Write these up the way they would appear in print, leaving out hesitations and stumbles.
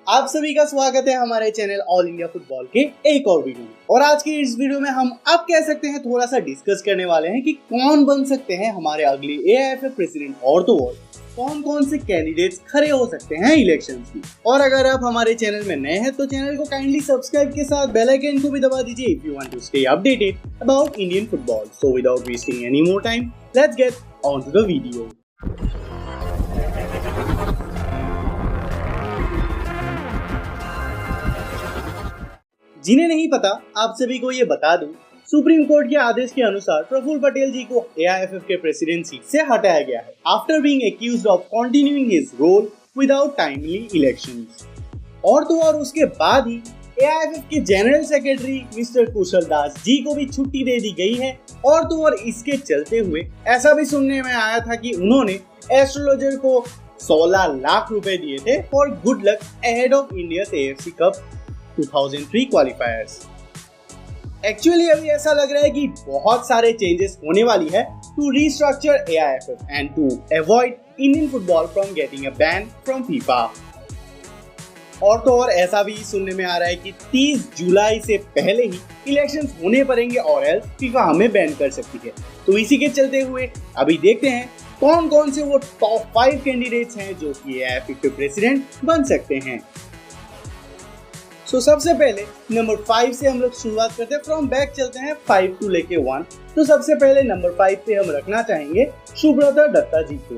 आप सभी का स्वागत है हमारे चैनल ऑल इंडिया फुटबॉल के एक और वीडियो में। और आज की इस वीडियो में हम अब कह सकते हैं थोड़ा सा डिस्कस करने वाले हैं कि कौन बन सकते हैं हमारे अगले AIFF प्रेसिडेंट और तो और कौन कौन से कैंडिडेट्स खड़े हो सकते हैं इलेक्शंस में। और अगर आप हमारे चैनल में नए हैं तो चैनल को काइंडली सब्सक्राइब के साथ बेल आइकन को भी दबा दीजिए if you want to stay updated about Indian football. So without wasting any more time, let's get on to the video. जिन्हें नहीं पता आप सभी को ये बता दूं, सुप्रीम कोर्ट के आदेश के अनुसार प्रफुल्ल पटेल जी को AIFF के प्रेसिडेंसी से हटाया गया है after being accused of continuing his role without timely elections. और तो और उसके बाद ही AIFF के general secretary mister Kushal Das ji को भी छुट्टी दे दी गई है। और तो और इसके चलते हुए ऐसा भी सुनने में आया था कि उन्होंने एस्ट्रोलॉजर को 16 लाख रुपए दिए थे for good luck ahead of India's AFC cup 2003 क्वालिफायर्स। Actually अभी ऐसा लग रहा है कि बहुत सारे चेंजेस होने वाली है to restructure AIFF and to avoid Indian football from getting a ban from FIFA. और तो और ऐसा भी सुनने में आ रहा है कि 30 जुलाई से पहले ही इलेक्शंस होने पड़ेंगे और एल्स फीफा हमें बैन कर सकती है। तो इसी के चलते हुए अभी देखते हैं कौन कौन से वो टॉप 5 कैंडिडेट्स हैं जो कि AIFF के प्रेसिडेंट बन सकते हैं। सबसे पहले नंबर 5 से हम लोग शुरुआत करते हैं। फ्रॉम बैक चलते हैं 5 टू लेके 1। तो सबसे पहले नंबर 5 पे हम रखना चाहेंगे सुब्रत दत्ता जी को।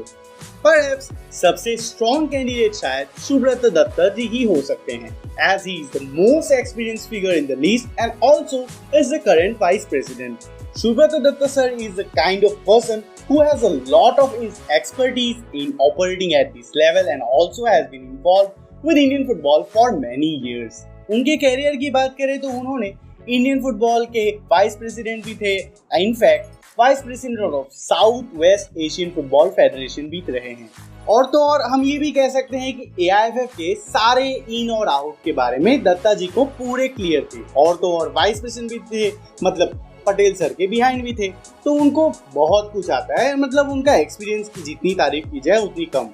परहैप्स सबसे स्ट्रॉन्ग कैंडिडेट शायद सुब्रत दत्ता जी ही हो सकते हैं, as he is the most experienced figure in the list and also is the current vice president. Subrata Datta sir is the kind of person who has a lot of expertise in operating at this level and also has been involved with Indian football for many years. उनके career की बात करें तो उन्होंने Indian football के vice president भी थे, in fact vice president of south west Asian football federation भी रहे हैं। और तो और हम ये भी कह सकते हैं कि AIFF के सारे इन और आउट के बारे में दत्ता जी को पूरे क्लियर थे। और तो और वाइस प्रेसिडेंट भी थे, मतलब पटेल सर के बिहाइंड भी थे, तो उनको बहुत कुछ आता है। मतलब उनका एक्सपीरियंस की जितनी तारीफ की जाए उतनी कम।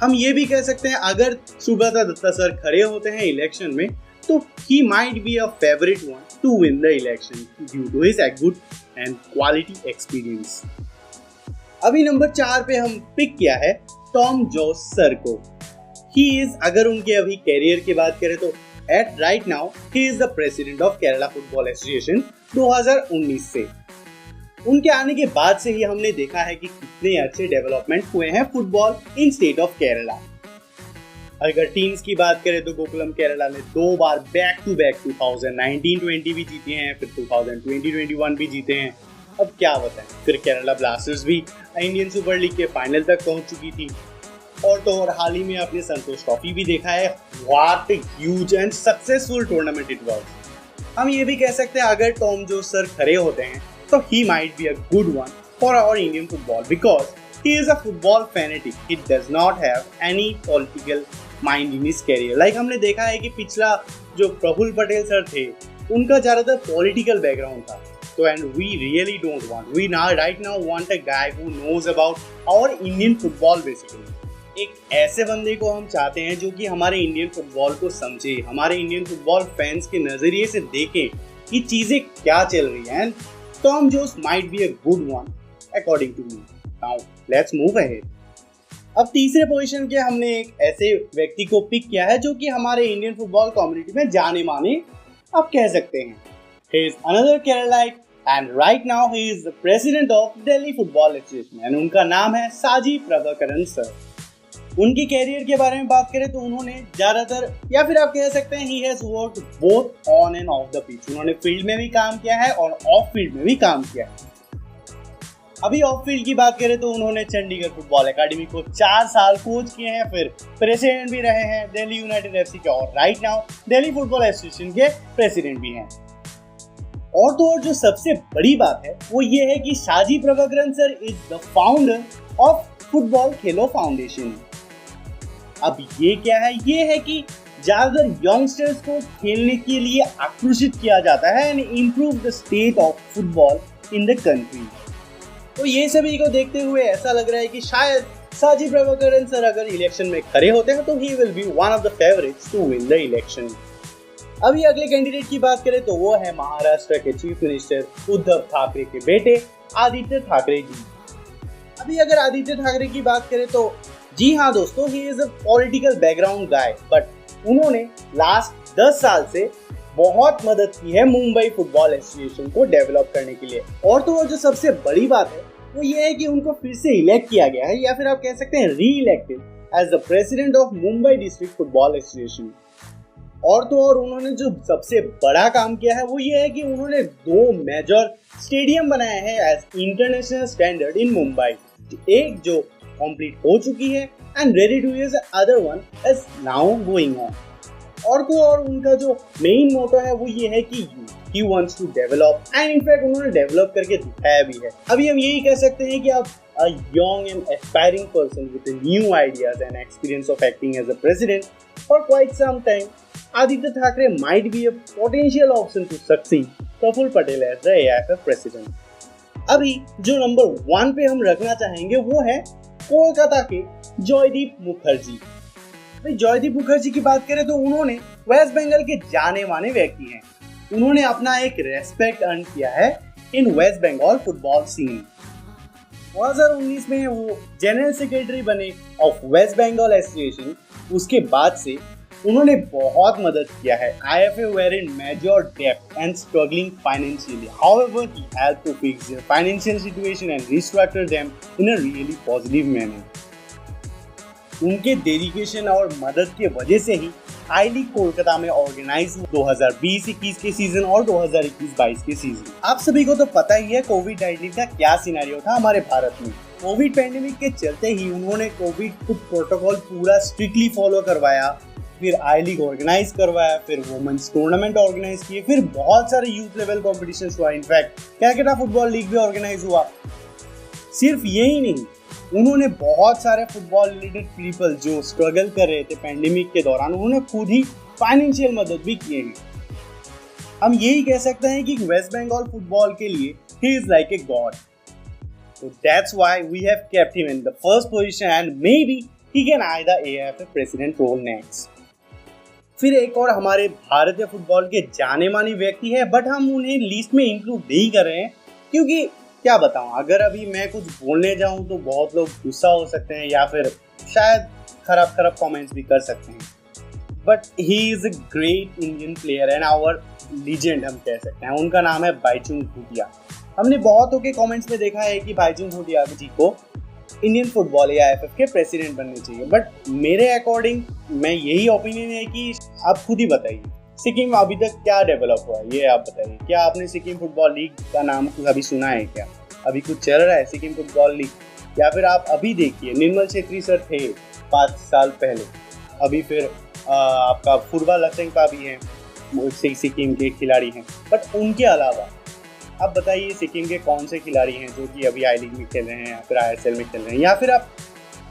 हम ये भी कह सकते हैं अगर सुब्रत दत्ता सर खड़े होते हैं इलेक्शन में तो he might be a favorite one to win the election due to his good and quality experience. अभी नंबर 4 पे हम पिक किया है टॉम जोस सर को। He is, अगर उनके अभी कैरियर की बात करें तो at right now he is the president of Kerala Football Association 2019 से। उनके आने के बाद से ही हमने देखा है कि कितने अच्छे डेवलपमेंट हुए हैं football in state of Kerala. अगर टीम्स की बात करें तो गोकुलम केरला ने 2 बार बैक टू बैक 2019-20 भी जीते हैं, फिर 2020-21 भी जीते हैं। अब क्या बताएं, फिर केरला ब्लास्टर्स भी इंडियन सुपर लीग के फाइनल तक पहुंच चुकी थी। और तो और हाल ही में अपने संतोष ट्रॉफी भी देखा है। What huge and successful tournament it was. हम ये भी कह सकते हैं अगर टॉम जोस सर खड़े होते हैं तो he might be a good one for our Indian football because he is a football fanatic. He does not have any political mind in his career. Like हमने देखा है कि पिछला जो प्रफुल्ल पटेल सर थे उनका ज़्यादातर पॉलिटिकल बैकग्राउंड था। तो and we really don't want, we now right now want a guy who knows about our Indian football basically. एक ऐसे बंदे को हम चाहते हैं जो कि हमारे इंडियन फुटबॉल को समझे, हमारे इंडियन फुटबॉल फैंस के नज़रिए से देखे कि चीज़ें क्या चल रही हैं। Tom Jones might be a good one according to me. Now let's move ahead. अब तीसरे पोजीशन के हमने एक ऐसे व्यक्ति को पिक किया है जो कि हमारे इंडियन फुटबॉल कम्युनिटी में जाने माने अब कह सकते हैं। He is another Keralite and right now he is the president of Delhi Football Association and उनका नाम है साजी प्रभाकरन सर। उनकी कैरियर के बारे में बात करें तो उन्होंने ज़्यादातर या फिर आप कह सकते हैं he has worked both on and off the pitch. उन्होंने फील्ड में भी काम किया है और ऑफ फील्ड में भी काम किया है। अभी ऑफ फील्ड की बात करें तो उन्होंने चंडीगढ़ फुटबॉल एकेडमी को 4 साल कोच किए हैं, फिर प्रेसिडेंट भी रहे हैं दिल्ली यूनाइटेड FC के, और right now Delhi football association के प्रेसिडेंट भी हैं। और तो और जो सबसे बड़ी बात है वो ये है कि साजी Prabhakaran sir is the founder of football Khelo foundation. अब ये क्या है, ये है कि ज़्यादातर यंगस्टर्स को खेलने के लिए आकर्षित किया जाता है and improve the state of football in the country. तो ये सभी को देखते हुए ऐसा लग रहा है कि शायद साजी प्रभाकरन सर अगर इलेक्शन में खड़े होते हैं तो he will be one of the favourites to win the election. अभी अगले कैंडिडेट की बात करें तो वो है महाराष्ट्र के चीफ मिनिस्टर उद्धव ठाकरे के बेटे आदित्य ठाकरे जी। अभी अगर आदित्य ठाकरे की बात करें तो जी हाँ दोस्तों, ही is a political background guy, but उन्होंने लास्ट 10 साल से बहुत मदद की है मुंबई फुटबॉल एसोसिएशन को डेवलप करने के लिए। और तो और जो सबसे बड़ी बात है वो ये है कि उनको फिर से इलेक्ट किया गया है, या फिर आप कह सकते हैं re elected as the president of Mumbai district football association. और तो और उन्होंने जो सबसे बड़ा काम किया है वो ये है कि उन्होंने 2 मेजर स्टेडियम बनाए हैं as international standard in Mumbai. एक जो कंप्लीट हो चुकी है and ready to use, other one is now going on. और तो और उनका जो मेन मोटो है वो ये है कि he wants to develop, and in fact उन्होंने डेवलप करके दिखाया भी है। अभी हम यही कह सकते हैं कि आप a young and aspiring person with new ideas and experience of acting as a president for quite some time, Aditya Thackeray might be a potential option to succeed Praful Patel as the AIFF president। अभी जो number 1 पे हम रखना चाहेंगे वो है कोलकाता के जयदीप मुखर्जी। भाई जयदीप मुखर्जी की बात करें तो उन्होंने वेस्ट बंगाल के जाने माने व्यक्ति हैं। उन्होंने अपना एक रेस्पेक्ट अर्न किया है इन वेस्ट बंगाल फुटबॉल सीन। 2019 में वो जनरल सेक्रेटरी बने ऑफ वेस्ट बंगाल एसोसिएशन। उसके बाद से उन्होंने बहुत मदद किया है। IFF were in major debt and struggling financially. However, he helped to fix their financial situation and restructure them in a really positive manner. उनके डेडिकेशन और मदद के वजह से ही आई लीग कोलकाता में ऑर्गेनाइज 2020-21 के सीजन और 2021-22 के सीजन। आप सभी को तो पता ही है कोविड-19 का क्या सिनेरियो था हमारे भारत में। कोविड पैंडेमिक के चलते ही उन्होंने कोविड प्रोटोकॉल पूरा स्ट्रिक्टली फॉलो करवाया, फिर आई लीग ऑर्गेनाइज करवाया, फिर वुमेन्स टूर्नामेंट ऑर्गेनाइज किए, फिर बहुत सारे यूथ लेवल कॉम्पिटिशन हुआ, इनफैक्ट कैलकाटा फुटबॉल लीग भी ऑर्गेनाइज हुआ। सिर्फ यही नहीं, उन्होंने बहुत सारे फुटबॉल रिलेटेड पीपल जो स्ट्रगल कर रहे थे पैंडेमिक के दौरान, उन्होंने खुद ही फाइनेंशियल मदद भी किए हैं। हम यही कह सकते हैं कि वेस्ट बंगाल फुटबॉल के लिए he is like a god. So that's why we have kept him in the first position and maybe he can eye the AIFF president role next। फिर एक और हमारे भारतीय फुटबॉल के जाने माने व्यक्ति है, बट हम उन्हें लिस्ट में इंक्लूड नहीं कर रहे हैं क्योंकि क्या बताऊं, अगर अभी मैं कुछ बोलने जाऊं तो बहुत लोग गुस्सा हो सकते हैं या फिर शायद खराब कमेंट्स भी कर सकते हैं। But he is a great Indian player and our legend हम कह सकते हैं। उनका नाम है बाईचुंग भूटिया। हमने बहुतों के कमेंट्स में देखा है कि बाईचुंग भूटिया जी को इंडियन फुटबॉल AIFF के प्रेसिडेंट बनने चाहिए, बट मेरे अकॉर्डिंग मैं यही ओपिनियन है कि आप खुद ही बताइए सिक्किम अभी तक क्या डेवलप हुआ है, ये आप बताइए। क्या आपने सिक्किम फुटबॉल लीग का नाम अभी सुना है? क्या अभी कुछ चल रहा है सिक्किम फुटबॉल लीग? या फिर आप अभी देखिए, निर्मल छेत्री सर थे 5 साल पहले, अभी फिर आपका फुरबा लचेंगपा भी हैं, सिक्किम के खिलाड़ी हैं, बट उनके अलावा आप बताइए सिक्किम के कौन से खिलाड़ी हैं जो कि अभी आई लीग में खेल रहे हैं या फिर ISL में खेल रहे हैं, या फिर आप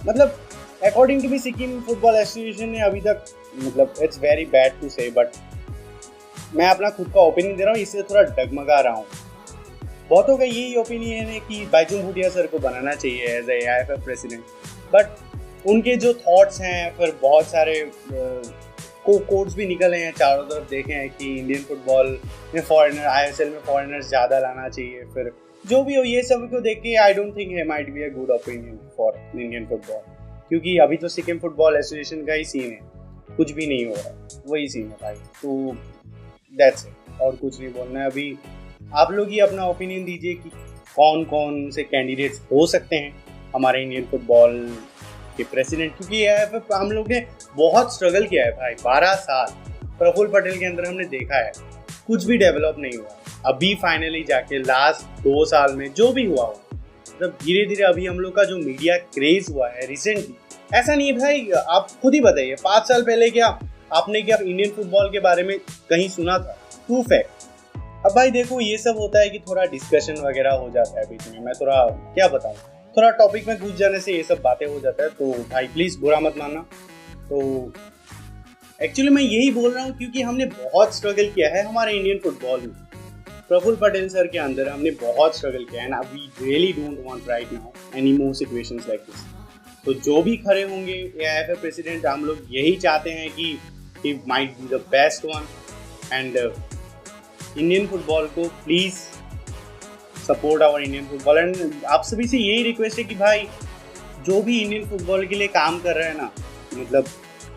मतलब अकॉर्डिंग टू भी सिक्किम फुटबॉल एसोसिएशन ने अभी तक, मतलब इट्स वेरी बैड टू से, बट मैं अपना खुद का ओपिनियन दे रहा हूँ, इससे थोड़ा डगमगा रहा हूँ। बहुतों का यही ओपिनियन है कि बाईचुंग भूटिया सर को बनाना चाहिए as a AIFF president, but उनके जो थॉट्स हैं, फिर बहुत सारे कोड्स भी निकले हैं चारों तरफ, देखे हैं कि इंडियन फुटबॉल में फॉरेनर, ISL में फॉरेनर्स ज़्यादा लाना चाहिए, फिर जो भी हो ये सब को देख के I don't think might be a good opinion for Indian football, क्योंकि अभी तो सिक्किम फुटबॉल एसोसिएशन का ही सीन है, कुछ भी नहीं हो रहा, वही सीन है भाई। तो दैट्स इट, और कुछ नहीं बोलना है। अभी आप लोग ही अपना ओपिनियन दीजिए कि कौन कौन से कैंडिडेट्स हो सकते हैं हमारे इंडियन फुटबॉल के प्रेसिडेंट, क्योंकि AIFF हम लोग ने बहुत स्ट्रगल किया है भाई। 12 साल प्रफुल्ल पटेल के अंदर हमने देखा है कुछ भी डेवलप नहीं हुआ। अभी फाइनली जाके लास्ट 2 साल में जो भी हुआ हो, मतलब धीरे धीरे अभी हम लोग का जो मीडिया क्रेज हुआ है रिसेंटली, ऐसा नहीं है भाई, आप खुद ही बताइए 5 साल पहले क्या आपने क्या इंडियन फुटबॉल के बारे में कहीं सुना था? True fact. अब भाई देखो, ये सब होता है कि थोड़ा डिस्कशन वगैरह हो जाता है बीच में, मैं थोड़ा क्या बताऊँ, थोड़ा टॉपिक में घुस जाने से ये सब बातें हो जाता है, तो भाई प्लीज़ बुरा मत मानना। तो एक्चुअली मैं यही बोल रहा हूँ क्योंकि हमने बहुत स्ट्रगल किया है हमारे इंडियन फुटबॉल में। प्रफुल्ल पटेल सर के अंदर हमने बहुत स्ट्रगल किया है, and we really don't want right now any more situations like this. तो जो भी खड़े होंगे AIFF प्रेसिडेंट, हम लोग यही चाहते हैं कि he might be the best one and Indian football को please support our Indian football. And आप सभी से यही रिक्वेस्ट है कि भाई जो भी इंडियन फुटबॉल के लिए काम कर रहा है ना, मतलब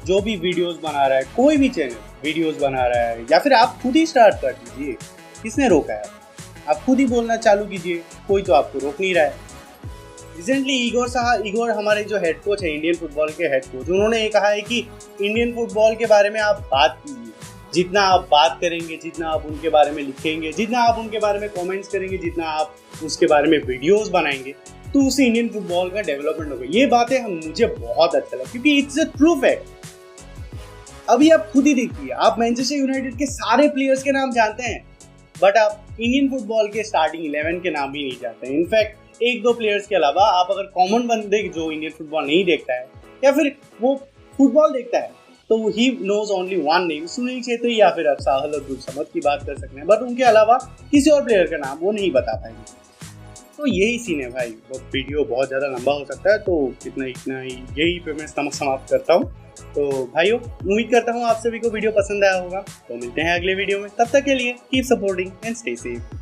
जो भी वीडियोस बना रहा है, कोई भी चैनल वीडियोस बना रहा है, या फिर आप खुद ही स्टार्ट कर दीजिए, किसने रोका है? आप खुद ही बोलना चालू कीजिए, कोई तो आपको रोक नहीं रहा है। रिसेंटली इगोर हमारे जो हेड कोच है, इंडियन फुटबॉल के हेड कोच, उन्होंने ये कहा है कि इंडियन फुटबॉल के बारे में आप बात कीजिए, जितना आप बात करेंगे, जितना आप उनके बारे में लिखेंगे, जितना आप उनके बारे में कमेंट्स करेंगे, जितना आप उसके बारे में वीडियोस बनाएंगे, तो उससे इंडियन फुटबॉल का डेवलपमेंट होगा। ये बातें मुझे बहुत अच्छा लगा, क्योंकि इट्स अ ट्रू फैक्ट। अभी आप खुद ही देखिए, आप मैनचेस्टर यूनाइटेड के सारे प्लेयर्स के नाम जानते हैं, बट आप इंडियन फुटबॉल के स्टार्टिंग 11 के नाम भी नहीं जानते हैं। इनफैक्ट एक दो प्लेयर्स के अलावा आप अगर कॉमन बंदे जो इंडियन फुटबॉल नहीं देखता है, या फिर वो फुटबॉल देखता है, तो he knows only one name, Sunil Chhetri या फिर साहल अब्दुल समद की बात कर सकते हैं, बट उनके अलावा किसी और प्लेयर का नाम वो नहीं बता पाएंगे। तो यही सीन है भाई। वो वीडियो बहुत ज़्यादा लंबा हो सकता है, तो इतना ही यही पे मैं समाप्त करता हूँ। तो भाइयों, उम्मीद करता हूँ आप सभी को वीडियो पसंद आया होगा। तो मिलते हैं अगले वीडियो में, तब तक के लिए keep supporting and stay safe.